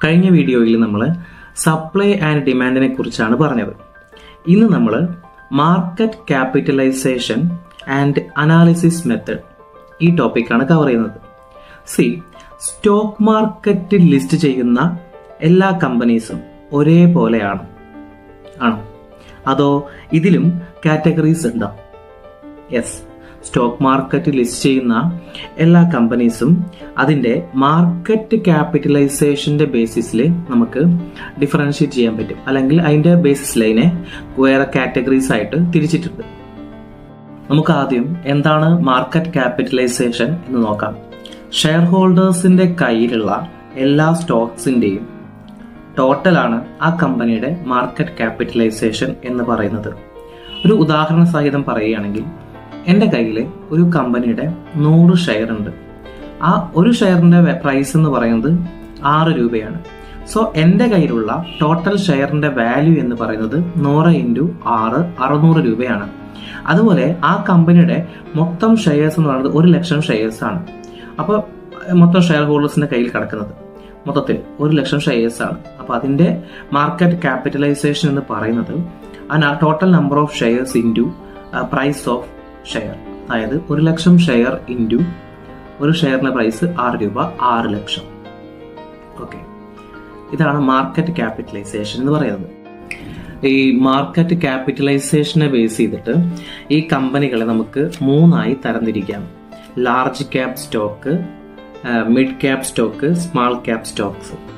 കഴിഞ്ഞ വീഡിയോയിൽ നമ്മൾ സപ്ലൈ ആൻഡ് ഡിമാൻഡിനെ കുറിച്ചാണ് പറഞ്ഞത്. ഇന്ന് നമ്മൾ market capitalization and analysis method ഈ ടോപ്പിക്കാണ് കവർ ചെയ്യുന്നത്. സ്റ്റോക്ക് മാർക്കറ്റിൽ ലിസ്റ്റ് ചെയ്യുന്ന എല്ലാ കമ്പനീസും ഒരേപോലെയാണോ? അതോ ഇതിലും കാറ്റഗറീസ് ഉണ്ടോ? യെസ്, സ്റ്റോക്ക് മാർക്കറ്റ് ലിസ്റ്റ് ചെയ്യുന്ന എല്ലാ കമ്പനീസും അതിന്റെ മാർക്കറ്റ് ക്യാപിറ്റലൈസേഷന്റെ ബേസിസിൽ നമുക്ക് ഡിഫറൻഷിയേറ്റ് ചെയ്യാൻ പറ്റും, അല്ലെങ്കിൽ അതിന്റെ ബേസിസ് ലൈനെ വേറെ കാറ്റഗറീസ് ആയിട്ട് തിരിച്ചിട്ടുണ്ട്. നമുക്ക് ആദ്യം എന്താണ് മാർക്കറ്റ് ക്യാപിറ്റലൈസേഷൻ എന്ന് നോക്കാം. ഷെയർ ഹോൾഡേഴ്സിന്റെ കയ്യിലുള്ള എല്ലാ സ്റ്റോക്സിന്റെയും ടോട്ടലാണ് ആ കമ്പനിയുടെ മാർക്കറ്റ് ക്യാപിറ്റലൈസേഷൻ എന്ന് പറയുന്നത്. ഒരു ഉദാഹരണ സഹിതം പറയുകയാണെങ്കിൽ, എൻ്റെ കയ്യിൽ ഒരു കമ്പനിയുടെ 100 ഷെയർ ഉണ്ട്. ആ ഒരു ഷെയറിന്റെ പ്രൈസ് എന്ന് പറയുന്നത് 6 രൂപയാണ്. സോ എൻ്റെ കയ്യിലുള്ള ടോട്ടൽ ഷെയറിന്റെ വാല്യൂ എന്ന് പറയുന്നത് 100 × 6 600 രൂപയാണ്. അതുപോലെ ആ കമ്പനിയുടെ മൊത്തം ഷെയർസ് എന്ന് പറയുന്നത് 1,00,000 ഷെയർസ് ആണ്. അപ്പോൾ മൊത്തം ഷെയർ ഹോൾഡേഴ്സിന്റെ കയ്യിൽ കിടക്കുന്നത് മൊത്തത്തിൽ 1,00,000 ഷെയർസ് ആണ്. അപ്പോൾ അതിന്റെ മാർക്കറ്റ് ക്യാപിറ്റലൈസേഷൻ എന്ന് പറയുന്നത് total number of shares into price of share, അതായത് 1,00,000 ഷെയർ ഇൻറ്റു ഒരു ഷെയറിന്റെ പ്രൈസ് 6 രൂപ, 6,00,000. ഓക്കെ, ഇതാണ് മാർക്കറ്റ് ക്യാപിറ്റലൈസേഷൻ എന്ന് പറയുന്നത്. ഈ മാർക്കറ്റ് ക്യാപിറ്റലൈസേഷനെ ബേസ് ചെയ്തിട്ട് ഈ കമ്പനികളെ നമുക്ക് 3ആയി തരംതിരിക്കാം. Large cap stock, mid cap stock, small cap Stokes.